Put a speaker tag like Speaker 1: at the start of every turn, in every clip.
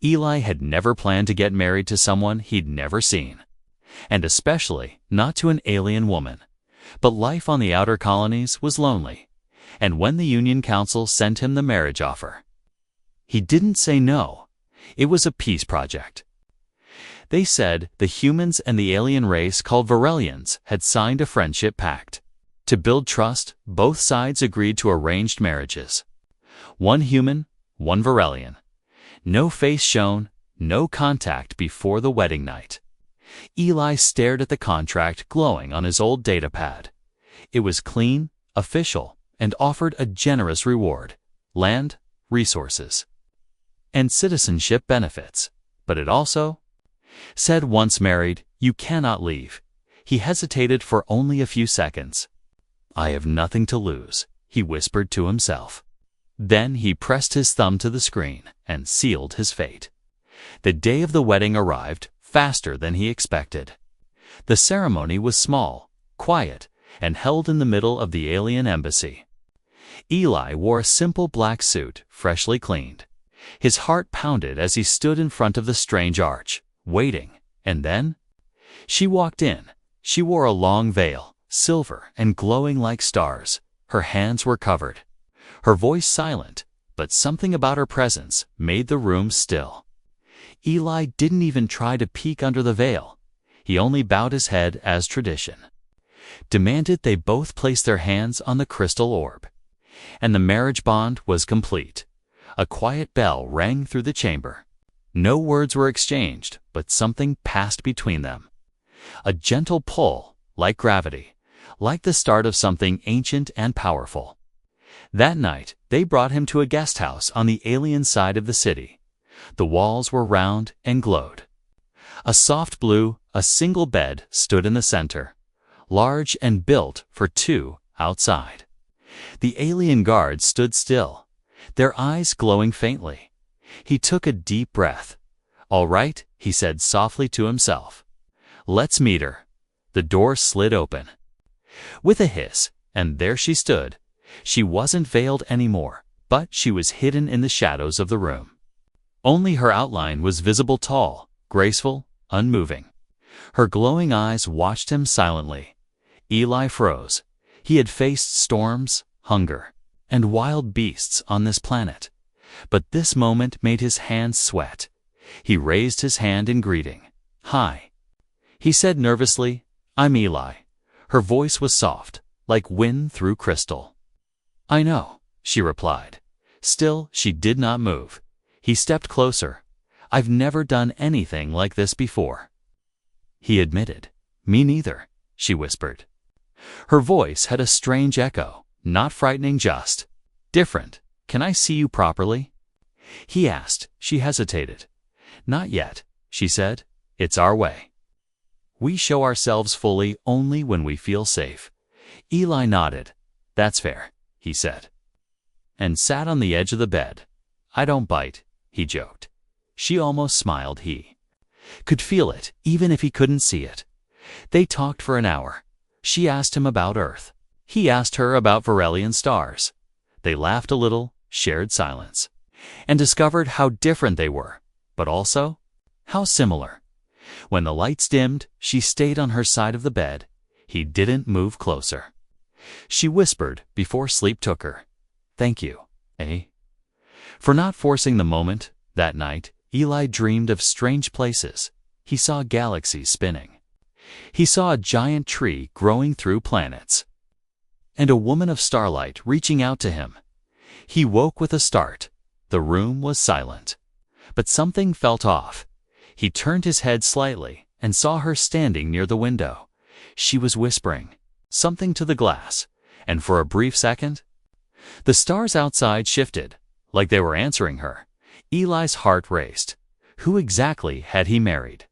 Speaker 1: Eli had never planned to get married to someone he'd never seen, and especially not to an alien woman. But life on the outer colonies was lonely, and when the Union Council sent him the marriage offer, he didn't say no. It was a peace project. They said the humans and the alien race called Varelians had signed a friendship pact. To build trust, both sides agreed to arranged marriages. One human, one Varelian. No face shown, no contact before the wedding night. Eli stared at the contract glowing on his old datapad. It was clean, official, and offered a generous reward: land, resources, and citizenship benefits. But it also said once married, you cannot leave. He hesitated for only a few seconds. I have nothing to lose, he whispered to himself. Then he pressed his thumb to the screen and sealed his fate. The day of the wedding arrived faster than he expected. The ceremony was small, quiet, and held in the middle of the alien embassy. Eli wore a simple black suit, freshly cleaned. His heart pounded as he stood in front of the strange arch, waiting, and then she walked in. She wore a long veil, silver and glowing like stars. Her hands were covered, her voice silent, but something about her presence made the room still. Eli didn't even try to peek under the veil. He only bowed his head as tradition demanded they both place their hands on the crystal orb. And the marriage bond was complete. A quiet bell rang through the chamber. No words were exchanged, but something passed between them. A gentle pull, like gravity, like the start of something ancient and powerful. That night, they brought him to a guest house on the alien side of the city. The walls were round and glowed. A soft blue, a single bed stood in the center, large and built for two outside. The alien guards stood still, their eyes glowing faintly. He took a deep breath. All right, he said softly to himself. Let's meet her. The door slid open with a hiss, and there she stood. She wasn't veiled anymore, but she was hidden in the shadows of the room. Only her outline was visible, tall, graceful, unmoving. Her glowing eyes watched him silently. Eli froze. He had faced storms, hunger, and wild beasts on this planet. But this moment made his hands sweat. He raised his hand in greeting. Hi, he said nervously. I'm Eli. Her voice was soft, like wind through crystal. I know, she replied. Still, she did not move. He stepped closer. I've never done anything like this before, he admitted. Me neither, she whispered. Her voice had a strange echo, not frightening, just different. Can I see you properly? He asked. She hesitated. Not yet, she said. It's our way. We show ourselves fully only when we feel safe. Eli nodded. That's fair, he said, and sat on the edge of the bed. I don't bite, he joked. She almost smiled. He could feel it, even if he couldn't see it. They talked for an hour. She asked him about Earth. He asked her about Varelian stars. They laughed a little, shared silence, and discovered how different they were, but also how similar. When the lights dimmed, she stayed on her side of the bed. He didn't move closer. She whispered before sleep took her. Thank you, for not forcing the moment. That night, Eli dreamed of strange places. He saw galaxies spinning. He saw a giant tree growing through planets, and a woman of starlight reaching out to him. He woke with a start. The room was silent, but something felt off. He turned his head slightly and saw her standing near the window. She was whispering something to the glass, and for a brief second, the stars outside shifted, like they were answering her. Eli's heart raced. Who exactly had he married?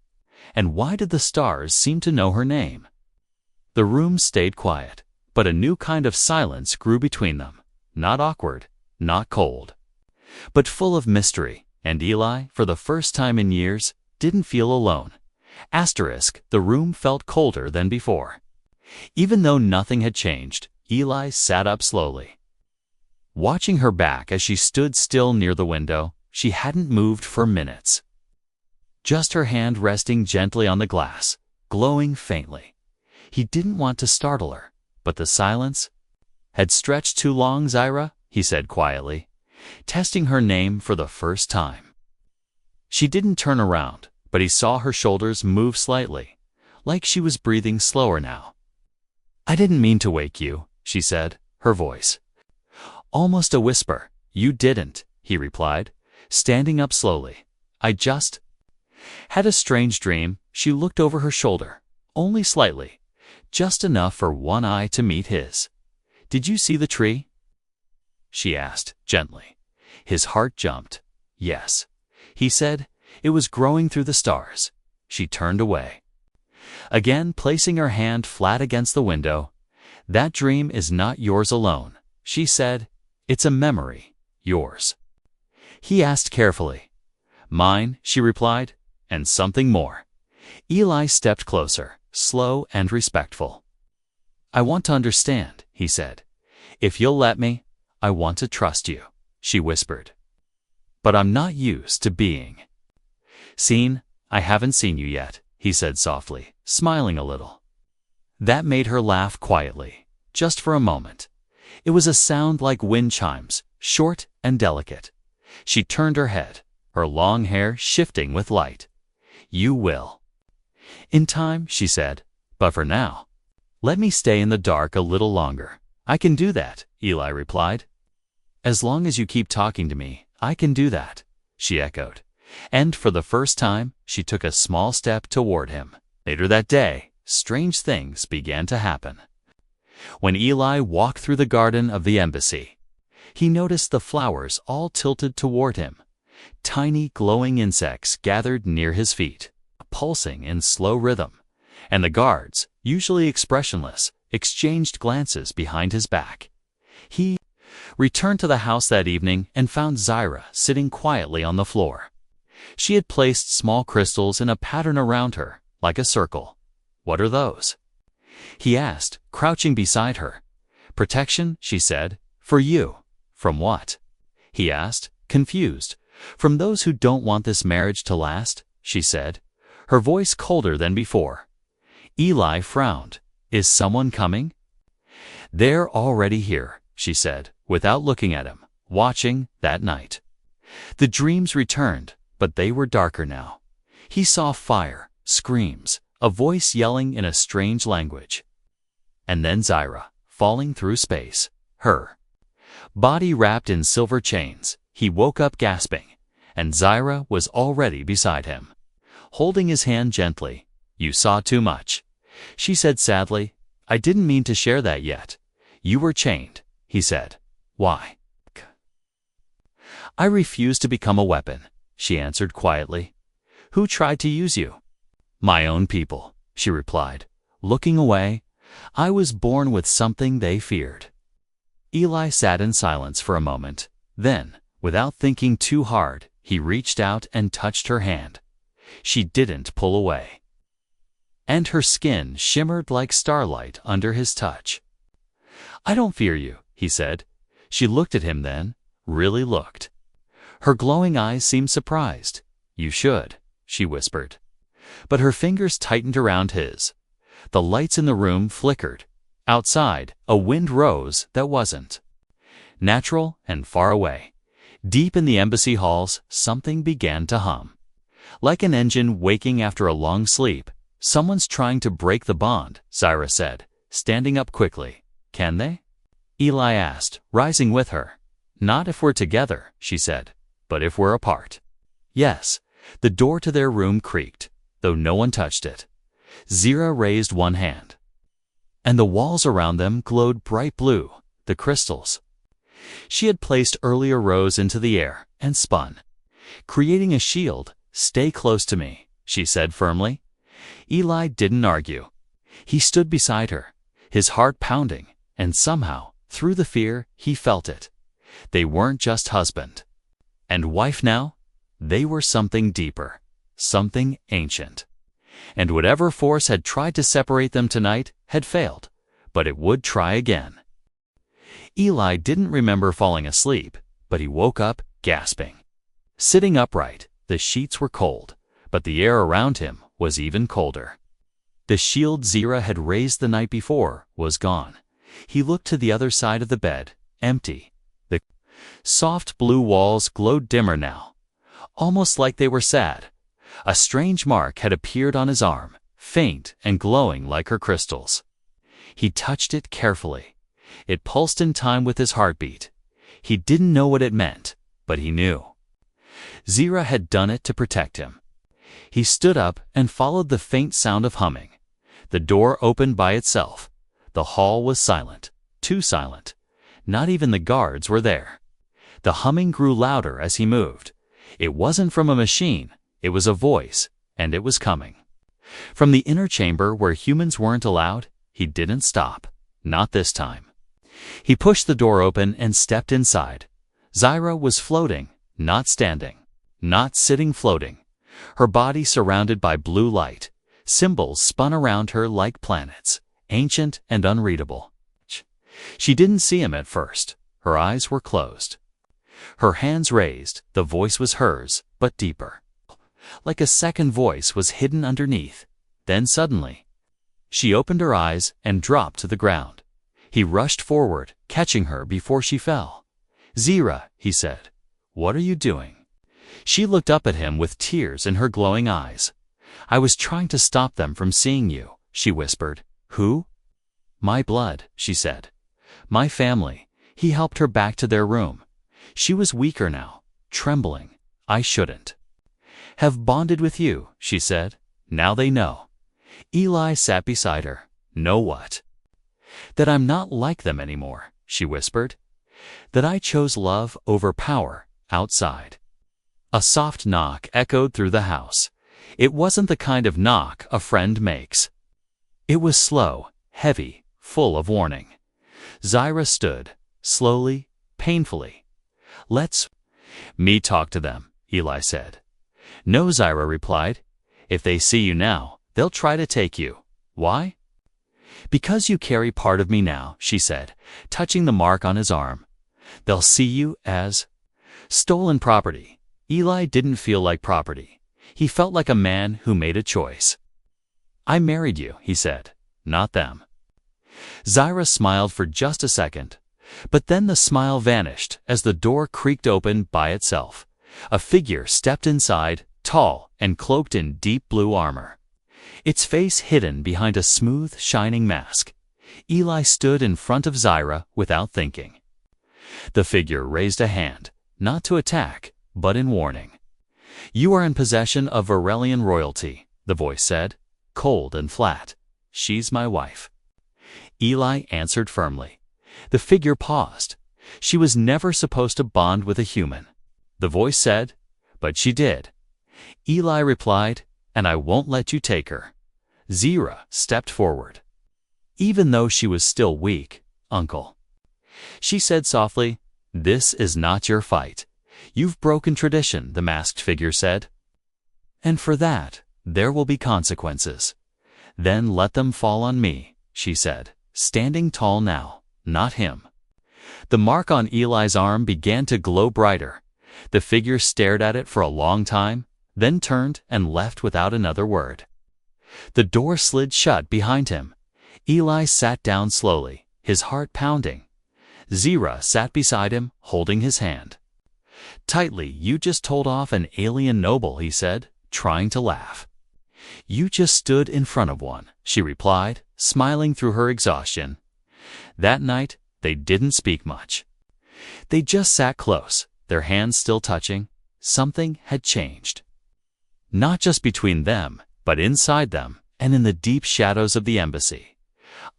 Speaker 1: And why did the stars seem to know her name? The room stayed quiet, but a new kind of silence grew between them. Not awkward, not cold, but full of mystery. And Eli, for the first time in years, didn't feel alone. The room felt colder than before. Even though nothing had changed, Eli sat up slowly. Watching her back as she stood still near the window, she hadn't moved for minutes. Just her hand resting gently on the glass, glowing faintly. He didn't want to startle her, but the silence had stretched too long. Zyra, he said quietly, testing her name for the first time. She didn't turn around, but he saw her shoulders move slightly, like she was breathing slower now. I didn't mean to wake you, she said, her voice almost a whisper. You didn't, he replied, standing up slowly. I just had a strange dream. She looked over her shoulder, only slightly, just enough for one eye to meet his. Did you see the tree? She asked, gently. His heart jumped. Yes, he said. It was growing through the stars. She turned away, again placing her hand flat against the window. That dream is not yours alone, she said. It's a memory, yours. He asked carefully. Mine, she replied, and something more. Eli stepped closer, slow and respectful. I want to understand, he said. If you'll let me, I want to trust you, she whispered. But I'm not used to being seen. I haven't seen you yet, he said softly, smiling a little. That made her laugh quietly, just for a moment. It was a sound like wind chimes, short and delicate. She turned her head, her long hair shifting with light. You will. In time, she said, but for now, let me stay in the dark a little longer. I can do that, Eli replied. As long as you keep talking to me, I can do that, she echoed. And for the first time, she took a small step toward him. Later that day, strange things began to happen. When Eli walked through the garden of the embassy, he noticed the flowers all tilted toward him. Tiny glowing insects gathered near his feet, pulsing in slow rhythm, and the guards, usually expressionless, exchanged glances behind his back. He returned to the house that evening and found Zyra sitting quietly on the floor. She had placed small crystals in a pattern around her, like a circle. What are those? He asked, crouching beside her. Protection, she said. For you. From what? He asked, confused. From those who don't want this marriage to last, she said, her voice colder than before. Eli frowned. Is someone coming? They're already here, she said, without looking at him, watching that night. The dreams returned, but they were darker now. He saw fire, screams, a voice yelling in a strange language. And then Zyra, falling through space, her body wrapped in silver chains. He woke up gasping, and Zyra was already beside him, holding his hand gently. You saw too much, she said sadly. I didn't mean to share that yet. You were chained, he said. Why? I refuse to become a weapon, she answered quietly. Who tried to use you? My own people, she replied, looking away. I was born with something they feared. Eli sat in silence for a moment. Then, without thinking too hard, he reached out and touched her hand. She didn't pull away, and her skin shimmered like starlight under his touch. I don't fear you, he said. She looked at him then, really looked. Her glowing eyes seemed surprised. You should, she whispered. But her fingers tightened around his. The lights in the room flickered. Outside, a wind rose that wasn't natural and far away. Deep in the embassy halls, something began to hum. Like an engine waking after a long sleep. Someone's trying to break the bond, Zyra said, standing up quickly. Can they? Eli asked, rising with her. Not if we're together, she said, but if we're apart. Yes. The door to their room creaked, though no one touched it. Zyra raised one hand, and the walls around them glowed bright blue, the crystals she had placed earlier rose into the air and spun, creating a shield. Stay close to me, she said firmly. Eli didn't argue. He stood beside her, his heart pounding, and somehow, through the fear, he felt it. They weren't just husband and wife now. They were something deeper, something ancient. And whatever force had tried to separate them tonight had failed, but it would try again. Eli didn't remember falling asleep, but he woke up gasping. Sitting upright, the sheets were cold, but the air around him was even colder. The shield Zira had raised the night before was gone. He looked to the other side of the bed, empty. The soft blue walls glowed dimmer now, almost like they were sad. A strange mark had appeared on his arm, faint and glowing like her crystals. He touched it carefully. It pulsed in time with his heartbeat. He didn't know what it meant, but he knew. Zira had done it to protect him. He stood up and followed the faint sound of humming. The door opened by itself. The hall was silent, too silent. Not even the guards were there. The humming grew louder as he moved. It wasn't from a machine, it was a voice, and it was coming. From the inner chamber where humans weren't allowed, he didn't stop. Not this time. He pushed the door open and stepped inside. Zira was floating, not standing, not sitting, floating. Her body surrounded by blue light. Symbols spun around her like planets, ancient and unreadable. She didn't see him at first. Her eyes were closed. Her hands raised, the voice was hers, but deeper. Like a second voice was hidden underneath. Then suddenly, she opened her eyes and dropped to the ground. He rushed forward, catching her before she fell. "Zira," he said, "what are you doing?" She looked up at him with tears in her glowing eyes. "I was trying to stop them from seeing you," she whispered. "Who?" "My blood," she said. "My family." He helped her back to their room. She was weaker now, trembling. "I shouldn't have bonded with you," she said. "Now they know." Eli sat beside her. "Know what?" "That I'm not like them anymore," she whispered. "That I chose love over power outside." A soft knock echoed through the house. It wasn't the kind of knock a friend makes. It was slow, heavy, full of warning. Zira stood, slowly, painfully. "Let me talk to them," Eli said. "No," Zira replied. "If they see you now, they'll try to take you." "Why?" "Because you carry part of me now," she said, touching the mark on his arm. "They'll see you as stolen property." Eli didn't feel like property. He felt like a man who made a choice. "I married you," he said, "not them." Zira smiled for just a second, but then the smile vanished as the door creaked open by itself. A figure stepped inside, tall and cloaked in deep blue armor, its face hidden behind a smooth, shining mask. Eli stood in front of Zira without thinking. The figure raised a hand, not to attack, but in warning. "You are in possession of Varelian royalty," the voice said, cold and flat. "She's my wife." Eli answered firmly. The figure paused. She was never supposed to bond with a human. The voice said, "But she did." Eli replied, "And I won't let you take her." Zira stepped forward. Even though she was still weak, "Uncle," she said softly, "this is not your fight. You've broken tradition," the masked figure said. "And for that, there will be consequences." "Then let them fall on me," she said, standing tall now, not him. The mark on Eli's arm began to glow brighter. The figure stared at it for a long time, then turned and left without another word. The door slid shut behind him. Eli sat down slowly, his heart pounding. Zira sat beside him, holding his hand. "Tightly, you just told off an alien noble," he said, trying to laugh. "You just stood in front of one," she replied, smiling through her exhaustion. That night, they didn't speak much. They just sat close, their hands still touching. Something had changed. Not just between them, but inside them and in the deep shadows of the embassy.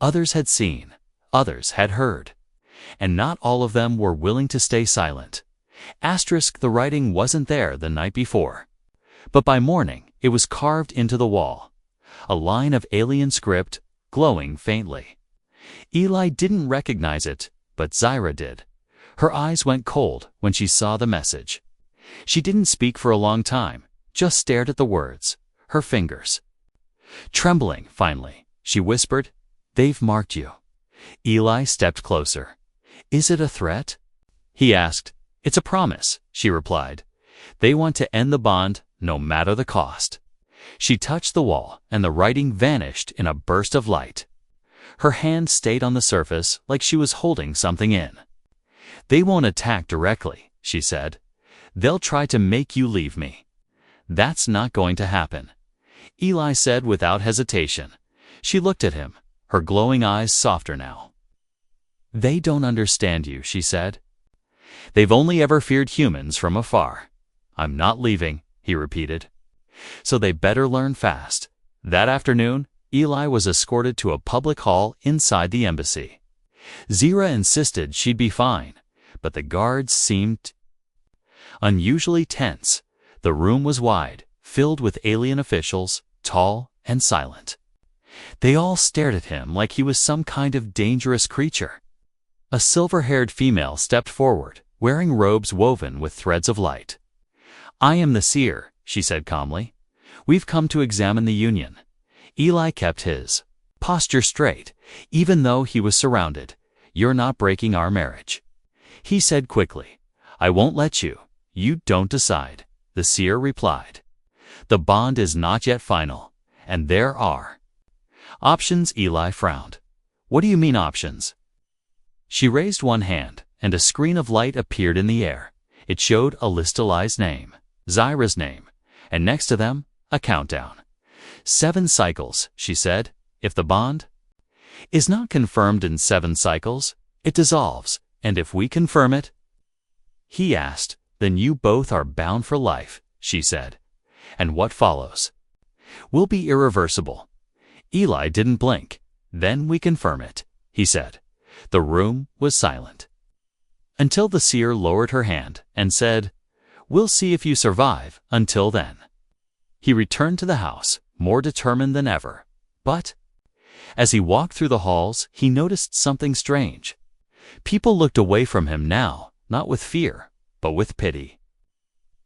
Speaker 1: Others had seen, others had heard, and not all of them were willing to stay silent. The writing wasn't there the night before, but by morning it was carved into the wall. A line of alien script, glowing faintly. Eli didn't recognize it, but Zira did. Her eyes went cold when she saw the message. She didn't speak for a long time, just stared at the words, her fingers trembling. Finally, she whispered, "They've marked you." Eli stepped closer. "Is it a threat?" he asked. "It's a promise," she replied. They want to end the bond, no matter the cost. She touched the wall, and the writing vanished in a burst of light. Her hand stayed on the surface like she was holding something in. "They won't attack directly," she said. "They'll try to make you leave me." "That's not going to happen," Eli said without hesitation. She looked at him, her glowing eyes softer now. "They don't understand you," she said. "They've only ever feared humans from afar." "I'm not leaving," he repeated. "So they better learn fast." That afternoon, Eli was escorted to a public hall inside the embassy. Zira insisted she'd be fine, but the guards seemed unusually tense. The room was wide, filled with alien officials, tall and silent. They all stared at him like he was some kind of dangerous creature. A silver-haired female stepped forward, wearing robes woven with threads of light. "I am the seer," she said calmly. "We've come to examine the union." Eli kept his posture straight, even though he was surrounded. "You're not breaking our marriage," he said quickly. "I won't let you. You don't decide," the seer replied. "The bond is not yet final, and there are options." Eli frowned. "What do you mean options?" She raised one hand, and a screen of light appeared in the air. It showed a Eli's name, Zyra's name, and next to them, a countdown. 7 cycles, she said. "If the bond is not confirmed in 7 cycles, it dissolves, and if we confirm it," he asked, "then you both are bound for life," she said. "And what follows will be irreversible." Eli didn't blink. "Then we confirm it," he said. The room was silent until the seer lowered her hand and said, "We'll see if you survive until then." He returned to the house, more determined than ever. But as he walked through the halls, he noticed something strange. People looked away from him now, not with fear, but with pity.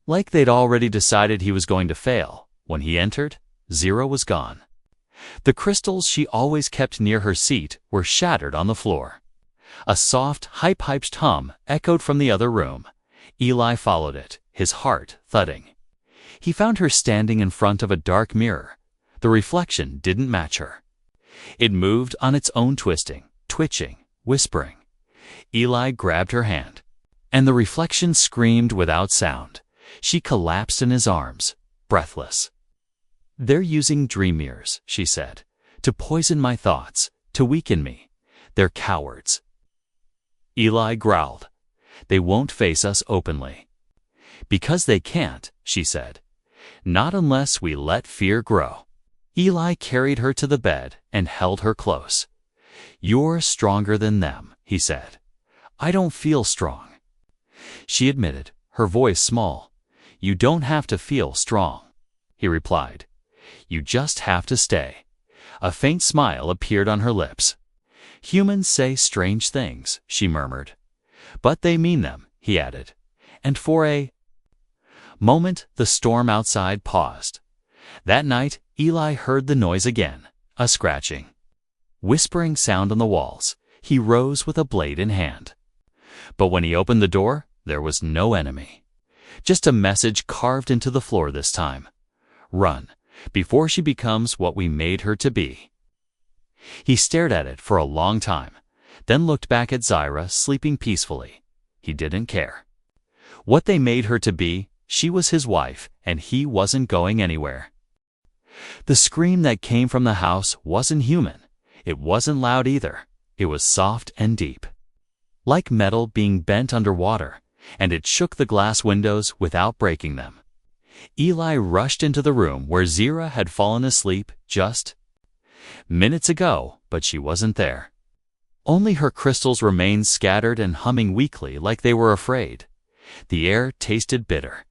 Speaker 1: Like they'd already decided he was going to fail. When he entered, Zira was gone. The crystals she always kept near her seat were shattered on the floor. A soft, high-pitched hum echoed from the other room. Eli followed it, his heart thudding. He found her standing in front of a dark mirror. The reflection didn't match her. It moved on its own, twisting, twitching, whispering. Eli grabbed her hand, and the reflection screamed without sound. She collapsed in his arms, breathless. "They're using dream mirrors," she said, "to poison my thoughts, to weaken me. They're cowards." Eli growled. "They won't face us openly." "Because they can't," she said. "Not unless we let fear grow." Eli carried her to the bed and held her close. "You're stronger than them," he said. "I don't feel strong," she admitted, her voice small. "You don't have to feel strong," he replied. "You just have to stay." A faint smile appeared on her lips. "Humans say strange things," she murmured. "But they mean them," he added. And for a moment, the storm outside paused. That night, Eli heard the noise again, a scratching, whispering sound on the walls. He rose with a blade in hand. But when he opened the door, there was no enemy. Just a message carved into the floor this time. "Run, before she becomes what we made her to be." He stared at it for a long time, then looked back at Zyra sleeping peacefully. He didn't care what they made her to be. She was his wife, and he wasn't going anywhere. The scream that came from the house wasn't human. It wasn't loud either. It was soft and deep, like metal being bent underwater, and it shook the glass windows without breaking them. Eli rushed into the room where Zira had fallen asleep just minutes ago, but she wasn't there. Only her crystals remained scattered and humming weakly like they were afraid. The air tasted bitter,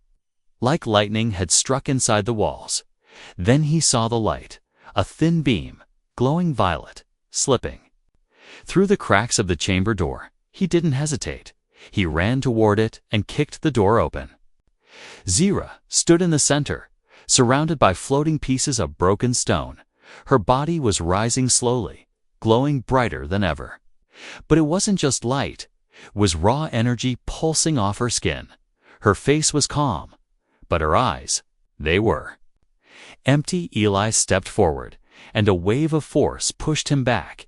Speaker 1: like lightning had struck inside the walls. Then he saw the light, a thin beam, glowing violet, slipping through the cracks of the chamber door. He didn't hesitate. He ran toward it and kicked the door open. Zira stood in the center, surrounded by floating pieces of broken stone. Her body was rising slowly, glowing brighter than ever. But it wasn't just light. It was raw energy pulsing off her skin. Her face was calm, But her eyes, they were empty. Eli stepped forward, and a wave of force pushed him back.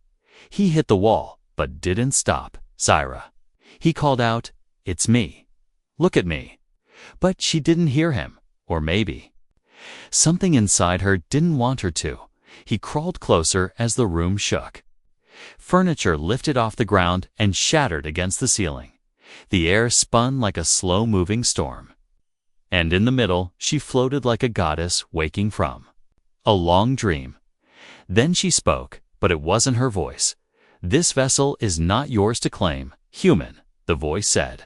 Speaker 1: He hit the wall, but didn't stop. "Zyra," he called out, "it's me. Look at me." But she didn't hear him, or maybe something inside her didn't want her to. He crawled closer as the room shook. Furniture lifted off the ground and shattered against the ceiling. The air spun like a slow-moving storm. And in the middle, she floated like a goddess waking from a long dream. Then she spoke, but it wasn't her voice. "This vessel is not yours to claim, human," the voice said.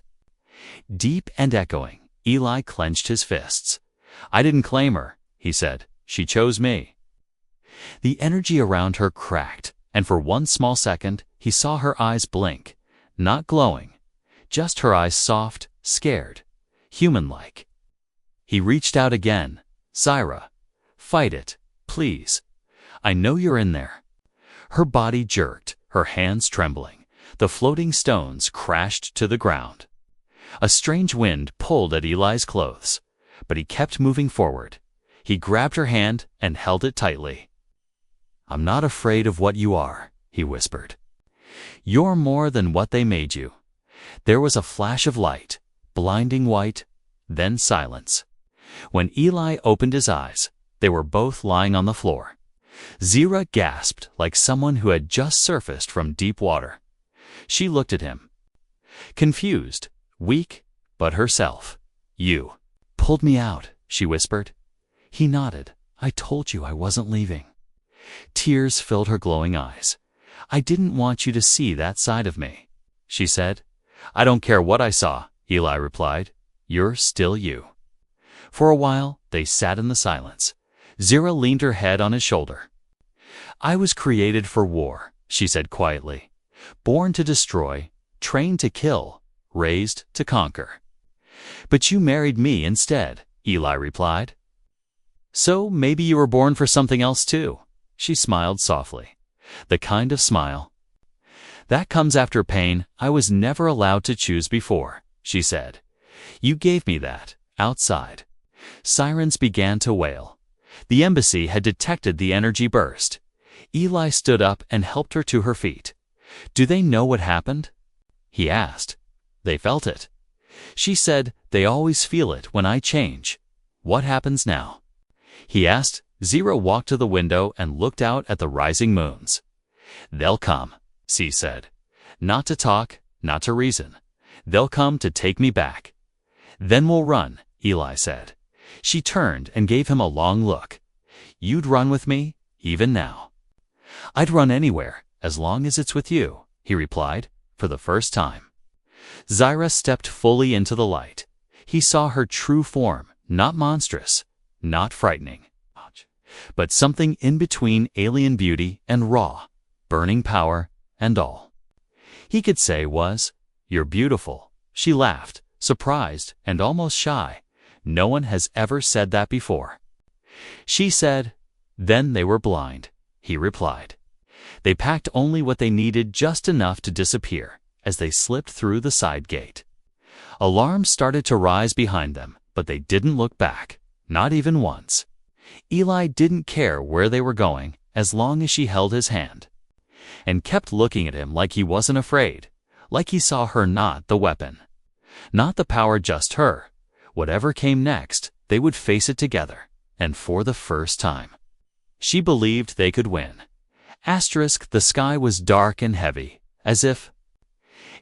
Speaker 1: Deep and echoing, Eli clenched his fists. "I didn't claim her," he said. "She chose me." The energy around her cracked, and for one small second, he saw her eyes blink. Not glowing, just her eyes soft, scared, human-like. He reached out again. "Zyra, fight it, please. I know you're in there." Her body jerked, her hands trembling. The floating stones crashed to the ground. A strange wind pulled at Eli's clothes, but he kept moving forward. He grabbed her hand and held it tightly. "I'm not afraid of what you are," he whispered. "You're more than what they made you." There was a flash of light, blinding white, then silence. When Eli opened his eyes, they were both lying on the floor. Zyra gasped like someone who had just surfaced from deep water. She looked at him, confused, weak, but herself. "You pulled me out," she whispered. He nodded. "I told you I wasn't leaving." Tears filled her glowing eyes. "I didn't want you to see that side of me," she said. "I don't care what I saw," Eli replied. "You're still you." For a while, they sat in the silence. Zyra leaned her head on his shoulder. "I was created for war," she said quietly. "Born to destroy, trained to kill, raised to conquer." "But you married me instead," Eli replied. "So maybe you were born for something else too." She smiled softly. The kind of smile that comes after pain I was never allowed to choose before, she said. "You gave me that, outside." Sirens began to wail. The embassy had detected the energy burst. Eli stood up and helped her to her feet. "Do they know what happened?" he asked. "They felt it." She said, "They always feel it when I change." "What happens now?" he asked. Zyra walked to the window and looked out at the rising moons. "They'll come," she said. "Not to talk, not to reason. They'll come to take me back." "Then we'll run," Eli said. She turned and gave him a long look. "You'd run with me, even now." "I'd run anywhere, as long as it's with you," he replied, for the first time. Zyra stepped fully into the light. He saw her true form, not monstrous, not frightening, but something in between alien beauty and raw, burning power and all he could say was, "You're beautiful." She laughed, surprised and almost shy. "No one has ever said that before." She said, "Then they were blind," he replied. They packed only what they needed, just enough to disappear, as they slipped through the side gate. Alarms started to rise behind them, but they didn't look back, not even once. Eli didn't care where they were going, as long as she held his hand, and kept looking at him like he wasn't afraid, like he saw her, not the weapon, not the power, just her. Whatever came next, they would face it together, and for the first time. She believed they could win. The sky was dark and heavy, as if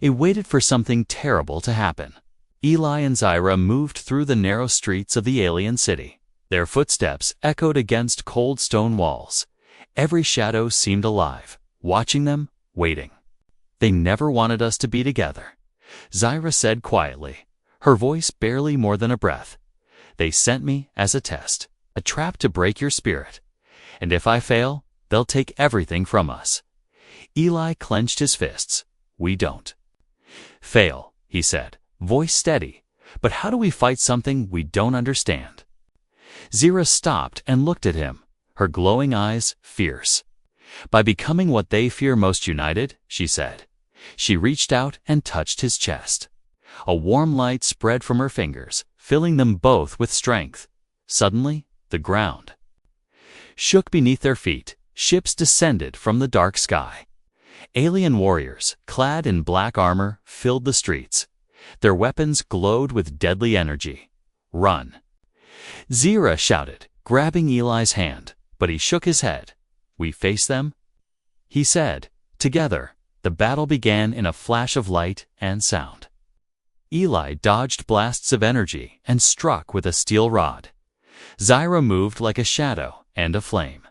Speaker 1: it waited for something terrible to happen. Eli and Zyra moved through the narrow streets of the alien city. Their footsteps echoed against cold stone walls. Every shadow seemed alive, watching them, waiting. "They never wanted us to be together," Zyra said quietly, her voice barely more than a breath. "They sent me as a test, a trap to break your spirit. And if I fail, they'll take everything from us." Eli clenched his fists. "We don't fail," he said, voice steady. "But how do we fight something we don't understand?" Zyra stopped and looked at him, her glowing eyes fierce. "By becoming what they fear most, united," she said. She reached out and touched his chest. A warm light spread from her fingers, filling them both with strength. Suddenly, the ground shook beneath their feet. Ships descended from the dark sky. Alien warriors, clad in black armor, filled the streets. Their weapons glowed with deadly energy. "Run!" Zira shouted, grabbing Eli's hand, but he shook his head. "We face them?" he said. Together, the battle began in a flash of light and sound. Eli dodged blasts of energy and struck with a steel rod. Zira moved like a shadow and a flame.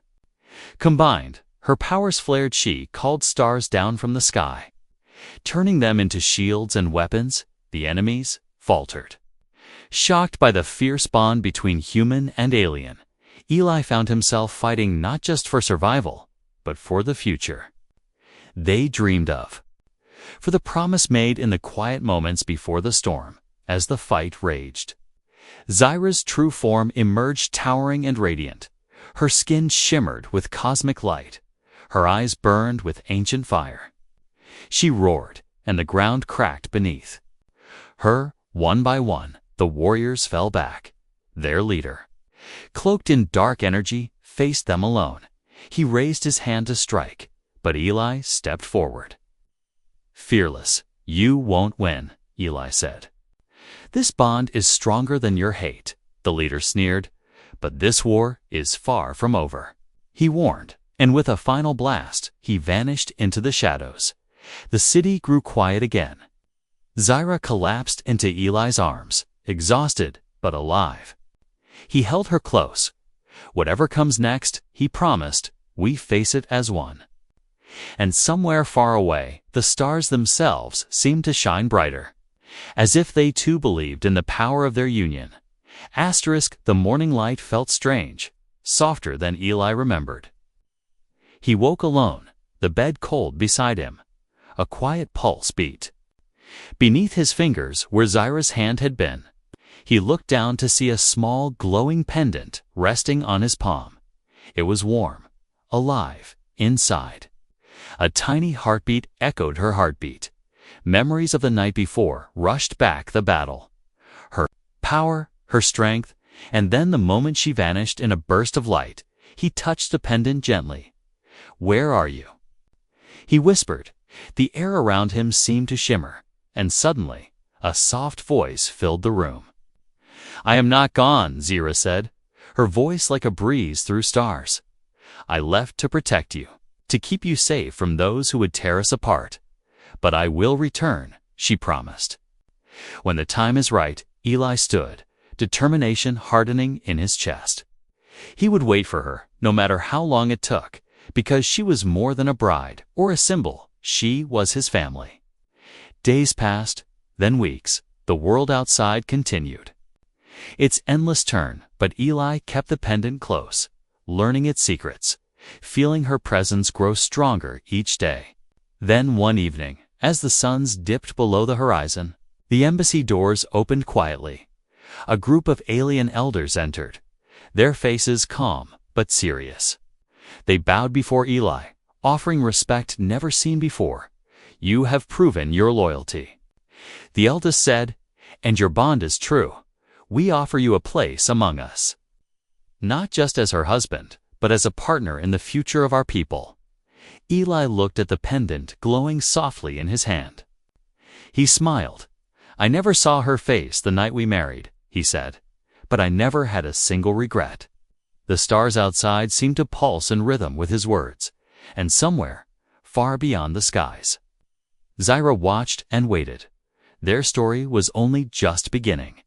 Speaker 1: Combined, her powers flared. She called stars down from the sky. Turning them into shields and weapons, the enemies faltered. Shocked by the fierce bond between human and alien, Eli found himself fighting not just for survival, but for the future they dreamed of. For the promise made in the quiet moments before the storm, as the fight raged. Zira's true form emerged towering and radiant. Her skin shimmered with cosmic light. Her eyes burned with ancient fire. She roared, and the ground cracked beneath her. One by one, the warriors fell back. Their leader, cloaked in dark energy, faced them alone. He raised his hand to strike, but Eli stepped forward. "Fearless, you won't win," Eli said. "This bond is stronger than your hate," the leader sneered. "But this war is far from over," he warned, and with a final blast, he vanished into the shadows. The city grew quiet again. Zira collapsed into Eli's arms, exhausted but alive. He held her close. "Whatever comes next," he promised, "we face it as one." And somewhere far away, the stars themselves seemed to shine brighter, as if they too believed in the power of their union. The morning light felt strange, softer than Eli remembered. He woke alone, the bed cold beside him. A quiet pulse beat beneath his fingers where Zira's hand had been. He looked down to see a small, glowing pendant resting on his palm. It was warm, alive, inside. A tiny heartbeat echoed her heartbeat. Memories of the night before rushed back. The battle, her power, her strength, and then the moment she vanished in a burst of light. He touched the pendant gently. "Where are you?" he whispered. The air around him seemed to shimmer, and suddenly, a soft voice filled the room. "I am not gone," Zira said, her voice like a breeze through stars. "I left to protect you, to keep you safe from those who would tear us apart. But I will return," she promised. When the time is right, Eli stood, determination hardening in his chest. He would wait for her, no matter how long it took, because she was more than a bride or a symbol. She was his family. Days passed, then weeks. The world outside continued its endless turn, but Eli kept the pendant close, learning its secrets, feeling her presence grow stronger each day. Then one evening, as the suns dipped below the horizon, the embassy doors opened quietly. A group of alien elders entered, their faces calm but serious. They bowed before Eli, offering respect never seen before. "You have proven your loyalty," the eldest said, "and your bond is true. We offer you a place among us, not just as her husband, but as a partner in the future of our people." Eli looked at the pendant glowing softly in his hand. He smiled. "I never saw her face the night we married," he said, "but I never had a single regret." The stars outside seemed to pulse in rhythm with his words, and somewhere, far beyond the skies, Zira watched and waited. Their story was only just beginning.